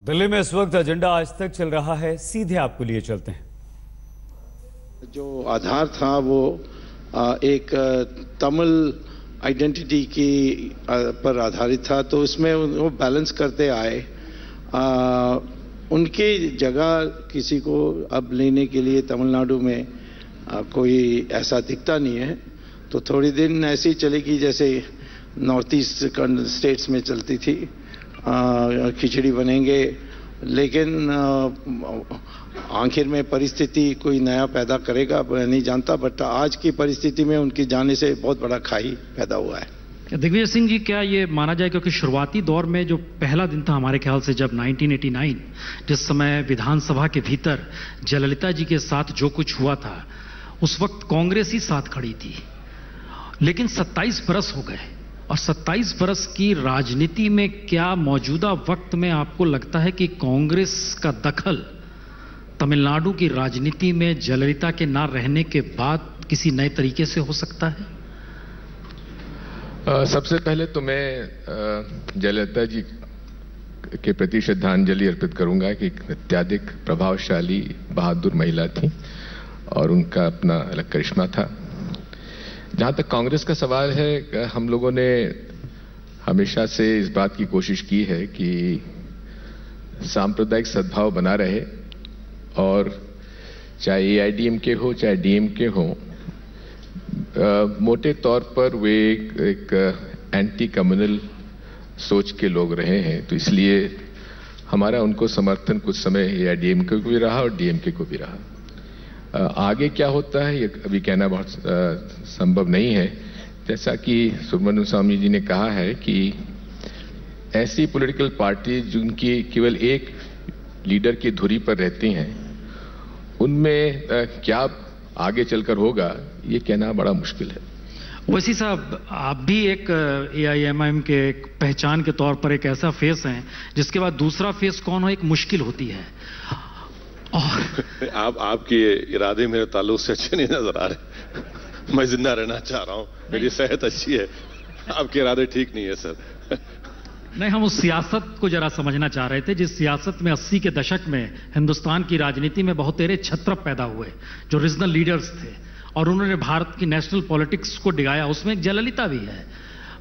दिल्ली में इस वक्त एजेंडा आज तक चल रहा है, सीधे आपको लिए चलते हैं। जो आधार था वो एक तमिल आइडेंटिटी की पर आधारित था, तो इसमें वो बैलेंस करते आए। उनकी जगह किसी को अब लेने के लिए तमिलनाडु में कोई ऐसा दिखता नहीं है, तो थोड़ी दिन ऐसी चलेगी जैसे नॉर्थ ईस्ट स्टेट्स में चलती थी। खिचड़ी बनेंगे, लेकिन आखिर में परिस्थिति कोई नया पैदा करेगा मैं नहीं जानता, बट आज की परिस्थिति में उनकी जाने से बहुत बड़ा खाई पैदा हुआ है। दिग्विजय सिंह जी, क्या ये माना जाए, क्योंकि शुरुआती दौर में जो पहला दिन था हमारे ख्याल से जब 1989 जिस समय विधानसभा के भीतर जयललिता जी के साथ जो कुछ हुआ था, उस वक्त कांग्रेस ही साथ खड़ी थी, लेकिन 27 बरस हो गए और 27 बरस की राजनीति में क्या मौजूदा वक्त में आपको लगता है कि कांग्रेस का दखल तमिलनाडु की राजनीति में जयललिता के ना रहने के बाद किसी नए तरीके से हो सकता है? सबसे पहले तो मैं जयललिता जी के प्रति श्रद्धांजलि अर्पित करूंगा कि अत्यधिक प्रभावशाली बहादुर महिला थी और उनका अपना अलग करिश्मा था। जहां तक कांग्रेस का सवाल है, हम लोगों ने हमेशा से इस बात की कोशिश की है कि सांप्रदायिक सद्भाव बना रहे, और चाहे एआईडीएमके हो चाहे डीएमके हो, मोटे तौर पर वे एक एंटी कम्युनल सोच के लोग रहे हैं, तो इसलिए हमारा उनको समर्थन कुछ समय एआईडीएमके को भी रहा और डीएमके को भी रहा। आगे क्या होता है ये अभी कहना बहुत संभव नहीं है। जैसा कि सुब्रमण्यम स्वामी जी ने कहा है कि ऐसी पॉलिटिकल पार्टी जिनकी केवल एक लीडर की धुरी पर रहती हैं, उनमें क्या आगे चलकर होगा ये कहना बड़ा मुश्किल है। वैसी साहब, आप भी एक एआईएमआईएम के एक पहचान के तौर पर एक ऐसा फेस हैं जिसके बाद दूसरा फेस कौन हो एक मुश्किल होती है। और आपके इरादे मेरे ताल्लुक से अच्छे नहीं नजर आ रहे। मैं जिंदा रहना चाह रहा हूं, मेरी सेहत अच्छी है, आपके इरादे ठीक नहीं है सर। नहीं, हम उस सियासत को जरा समझना चाह रहे थे जिस सियासत में 80 के दशक में हिंदुस्तान की राजनीति में बहुत तेरे छत्र पैदा हुए जो रीजनल लीडर्स थे और उन्होंने भारत की नेशनल पॉलिटिक्स को डिगाया। उसमें एक जयललिता भी है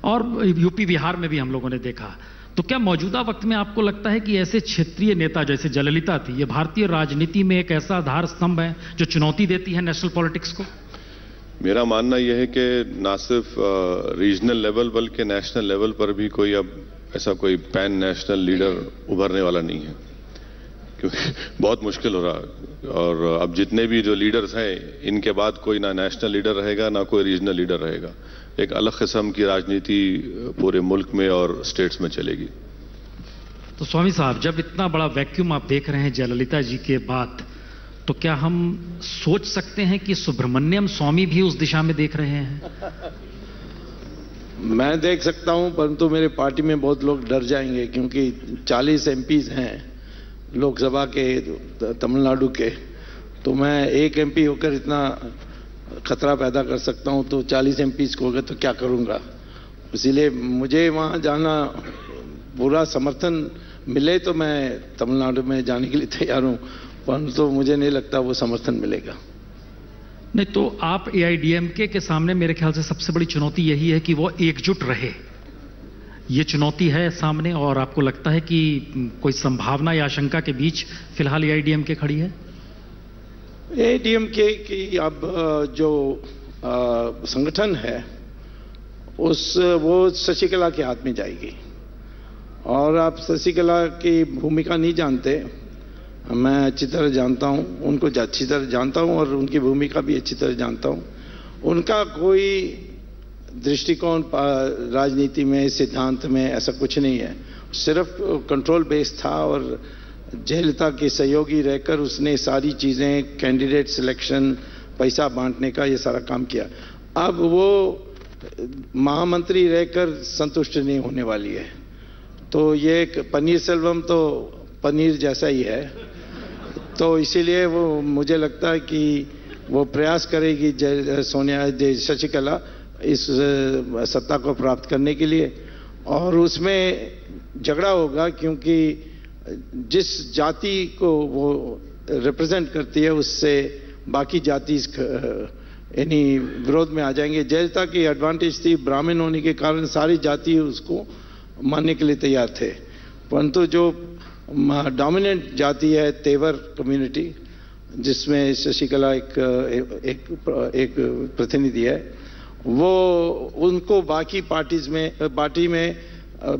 और यूपी बिहार में भी हम लोगों ने देखा। तो क्या मौजूदा वक्त में आपको लगता है कि ऐसे क्षेत्रीय नेता जैसे जयललिता थी, ये भारतीय राजनीति में एक ऐसा आधार स्तंभ है जो चुनौती देती है नेशनल पॉलिटिक्स को? मेरा मानना यह है कि ना सिर्फ रीजनल लेवल बल्कि नेशनल लेवल पर भी कोई अब ऐसा कोई पैन नेशनल लीडर उभरने वाला नहीं है, क्योंकि बहुत मुश्किल हो रहा है। और अब जितने भी जो लीडर्स हैं, इनके बाद कोई ना नेशनल लीडर रहेगा ना कोई रीजनल लीडर रहेगा। एक अलग किस्म की राजनीति पूरे मुल्क में और स्टेट्स में चलेगी। तो स्वामी साहब, जब इतना बड़ा वैक्यूम आप देख रहे हैं जयललिता जी के बाद, तो क्या हम सोच सकते हैं कि सुब्रमण्यम स्वामी भी उस दिशा में देख रहे हैं? मैं देख सकता हूं, परंतु मेरे पार्टी में बहुत लोग डर जाएंगे, क्योंकि 40 एमपीज हैं लोकसभा के तमिलनाडु के, तो मैं एक एमपी होकर इतना खतरा पैदा कर सकता हूं, तो 40 एमपीज को होगा तो क्या करूंगा। इसीलिए मुझे वहां जाना, पूरा समर्थन मिले तो मैं तमिलनाडु में जाने के लिए तैयार हूं, परंतु मुझे नहीं लगता वो समर्थन मिलेगा। नहीं, तो आप एआईडीएमके के सामने मेरे ख्याल से सबसे बड़ी चुनौती यही है कि वो एकजुट रहे। ये चुनौती है सामने, और आपको लगता है कि कोई संभावना या आशंका के बीच फिलहाल एआईडीएमके खड़ी है? एआईडीएमके की अब जो संगठन है वो शशिकला के हाथ में जाएगी, और आप शशिकला की भूमिका नहीं जानते, मैं अच्छी तरह जानता हूं, उनको अच्छी तरह जानता हूं और उनकी भूमिका भी अच्छी तरह जानता हूं। उनका कोई दृष्टिकोण राजनीति में, सिद्धांत में ऐसा कुछ नहीं है, सिर्फ कंट्रोल बेस्ड था, और जयललिता के सहयोगी रहकर उसने सारी चीजें, कैंडिडेट सिलेक्शन, पैसा बांटने का ये सारा काम किया। अब वो महामंत्री रहकर संतुष्ट नहीं होने वाली है, तो ये पनीर सेल्वम तो पनीर जैसा ही है, तो इसीलिए वो मुझे लगता है कि वो प्रयास करेगी शशिकला इस सत्ता को प्राप्त करने के लिए, और उसमें झगड़ा होगा, क्योंकि जिस जाति को वो रिप्रेजेंट करती है उससे बाकी जाति यानी विरोध में आ जाएंगे। जयललिता की एडवांटेज थी, ब्राह्मण होने के कारण सारी जाति उसको मानने के लिए तैयार थे, परंतु जो डोमिनेंट जाति है तेवर कम्युनिटी, जिसमें शशिकला एक प्रतिनिधि है, वो उनको बाकी पार्टी में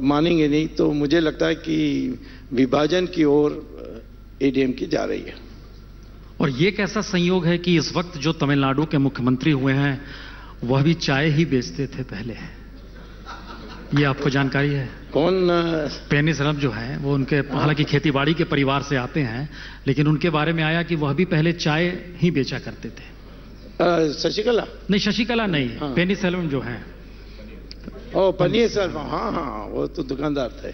मानेंगे नहीं। तो मुझे लगता है कि विभाजन की ओर एडीएम की जा रही है। और ये कैसा संयोग है कि इस वक्त जो तमिलनाडु के मुख्यमंत्री हुए हैं वह भी चाय ही बेचते थे पहले, ये आपको जानकारी है? कौन? पेनिसलम जो है वो उनके हालांकि खेतीबाड़ी के परिवार से आते हैं, लेकिन उनके बारे में आया कि वह भी पहले चाय ही बेचा करते थे। शशिकला? नहीं, शशिकला नहीं, हाँ। पेनिसलम जो है। ओ पनीरसेल्वम, हाँ हाँ, वो तो दुकानदार थे।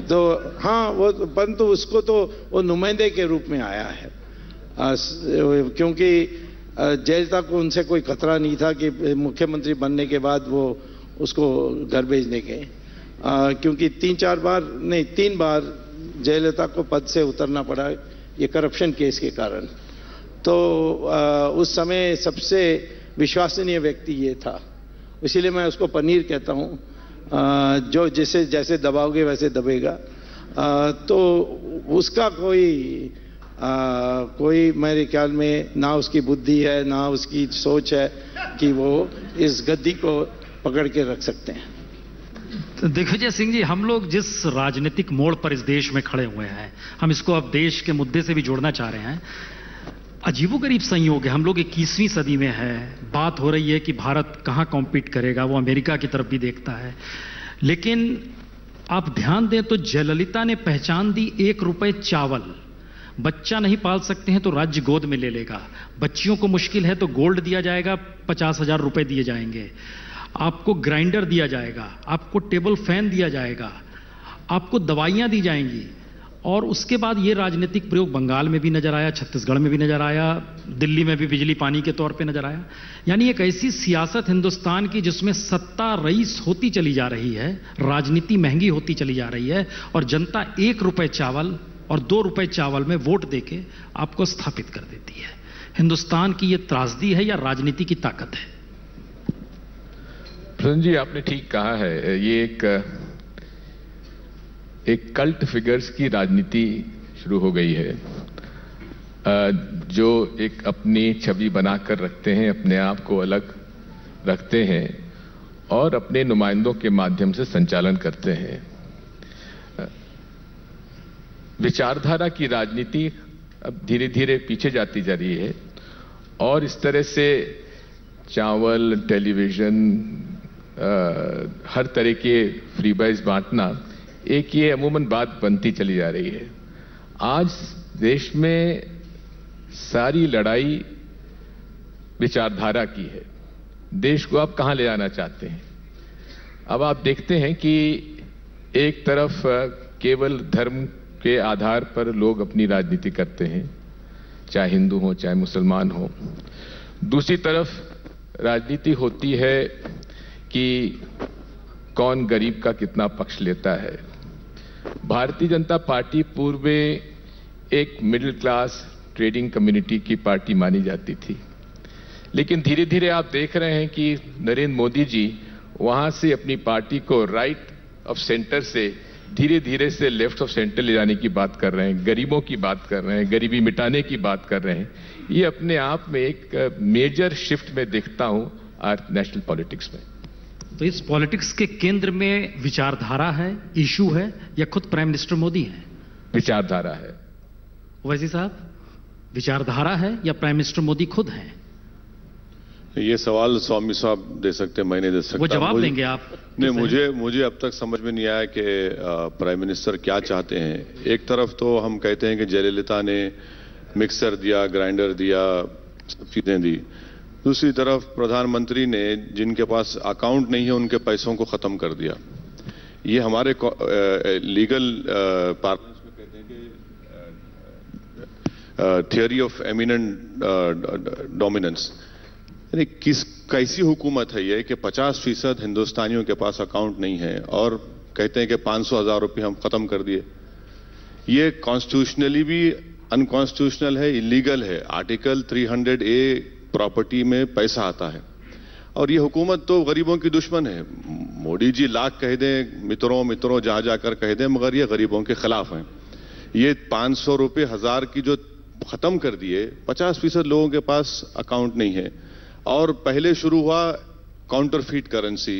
तो हाँ, वो परंतु उसको तो वो नुमाइंदे के रूप में आया है, क्योंकि जयललिता को उनसे कोई खतरा नहीं था कि मुख्यमंत्री बनने के बाद वो उसको घर भेजने के, क्योंकि 3 बार जयललिता को पद से उतरना पड़ा ये करप्शन केस के कारण। तो उस समय सबसे विश्वसनीय व्यक्ति ये था, इसीलिए मैं उसको पनीर कहता हूँ। जो जिसे जैसे दबाओगे वैसे दबेगा। तो उसका कोई मेरे ख्याल में ना उसकी बुद्धि है ना उसकी सोच है कि वो इस गद्दी को पकड़ के रख सकते हैं। तो दिग्विजय सिंह जी, हम लोग जिस राजनीतिक मोड़ पर इस देश में खड़े हुए हैं, हम इसको अब देश के मुद्दे से भी जोड़ना चाह रहे हैं। अजीबोगरीब संयोग है, हम लोग 21वीं सदी में है, बात हो रही है कि भारत कहाँ कॉम्पीट करेगा, वो अमेरिका की तरफ भी देखता है। लेकिन आप ध्यान दें तो जयललिता ने पहचान दी 1 रुपए चावल। बच्चा नहीं पाल सकते हैं तो राज्य गोद में ले लेगा, बच्चियों को मुश्किल है तो गोल्ड दिया जाएगा, 50,000 रुपए दिए जाएंगे, आपको ग्राइंडर दिया जाएगा, आपको टेबल फैन दिया जाएगा, आपको दवाइयां दी जाएंगी। और उसके बाद ये राजनीतिक प्रयोग बंगाल में भी नजर आया, छत्तीसगढ़ में भी नजर आया, दिल्ली में भी बिजली पानी के तौर पे नजर आया। यानी एक ऐसी सियासत हिंदुस्तान की जिसमें सत्ता रईस होती चली जा रही है, राजनीति महंगी होती चली जा रही है, और जनता 1 रुपए चावल और 2 रुपए चावल में वोट देके आपको स्थापित कर देती है। हिंदुस्तान की ये त्रासदी है या राजनीति की ताकत है? प्रधान जी, आपने ठीक कहा है, ये एक कल्ट फिगर्स की राजनीति शुरू हो गई है, जो एक अपनी छवि बनाकर रखते हैं, अपने आप को अलग रखते हैं और अपने नुमाइंदों के माध्यम से संचालन करते हैं। विचारधारा की राजनीति अब धीरे धीरे पीछे जाती जा रही है और इस तरह से चावल, टेलीविजन, हर तरह के फ्रीबाइज बांटना एक ये अमूमन बात बनती चली जा रही है। आज देश में सारी लड़ाई विचारधारा की है। देश को आप कहां ले जाना चाहते हैं? अब आप देखते हैं कि एक तरफ केवल धर्म के आधार पर लोग अपनी राजनीति करते हैं, चाहे हिंदू हो चाहे मुसलमान हो। दूसरी तरफ राजनीति होती है कि कौन गरीब का कितना पक्ष लेता है। भारतीय जनता पार्टी पूर्व में एक मिडिल क्लास ट्रेडिंग कम्युनिटी की पार्टी मानी जाती थी, लेकिन धीरे धीरे आप देख रहे हैं कि नरेंद्र मोदी जी वहां से अपनी पार्टी को राइट ऑफ सेंटर से धीरे धीरे से लेफ्ट ऑफ सेंटर ले जाने की बात कर रहे हैं, गरीबों की बात कर रहे हैं, गरीबी मिटाने की बात कर रहे हैं। ये अपने आप में एक मेजर शिफ्ट में देखता हूं आज नेशनल पॉलिटिक्स में। तो इस पॉलिटिक्स के केंद्र में विचारधारा है, इशू है, या खुद प्राइम मिनिस्टर मोदी है? विचारधारा है। वैसी साहब, विचारधारा है या प्राइम मिनिस्टर मोदी खुद हैं? ये सवाल स्वामी साहब दे सकते हैं, मैं नहीं दे सकता। वो जवाब देंगे आप? नहीं, मुझे अब तक समझ में नहीं आया कि प्राइम मिनिस्टर क्या चाहते हैं। एक तरफ तो हम कहते हैं कि जयललिता ने मिक्सर दिया, ग्राइंडर दिया, सब चीजें दी। दूसरी तरफ प्रधानमंत्री ने जिनके पास अकाउंट नहीं है उनके पैसों को खत्म कर दिया। ये हमारे लीगल पार्लमेंट में कहते हैं कि थियोरी ऑफ एमिनेंट डोमिनेंस। यानी कैसी हुकूमत है ये कि 50% हिंदुस्तानियों के पास अकाउंट नहीं है और कहते हैं कि 500,000 रुपये हम खत्म कर दिए। ये कॉन्स्टिट्यूशनली भी अनकॉन्स्टिट्यूशनल है, इलीगल है। आर्टिकल 300A प्रॉपर्टी में पैसा आता है और ये हुकूमत तो गरीबों की दुश्मन है। मोदी जी लाख कह दें मित्रों मित्रों जहां जाकर कह दें, मगर ये गरीबों के खिलाफ हैं। ये 500 रुपये 1000 की जो खत्म कर दिए, 50% लोगों के पास अकाउंट नहीं है। और पहले शुरू हुआ काउंटरफीट करेंसी,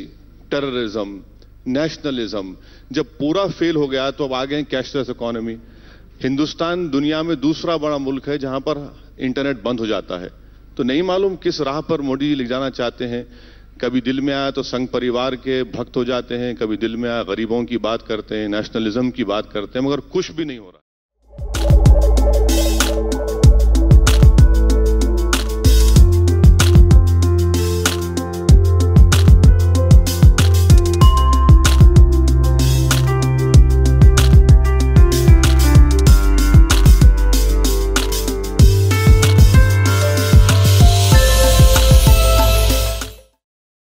टेररिज्म, नेशनलिज्म। जब पूरा फेल हो गया तो अब आ गए कैशलेस इकोनॉमी। हिंदुस्तान दुनिया में दूसरा बड़ा मुल्क है जहां पर इंटरनेट बंद हो जाता है। तो नहीं मालूम किस राह पर मोदी जी ले जाना चाहते हैं। कभी दिल में आया तो संघ परिवार के भक्त हो जाते हैं, कभी दिल में आया गरीबों की बात करते हैं, नेशनलिज्म की बात करते हैं, मगर कुछ भी नहीं हो रहा।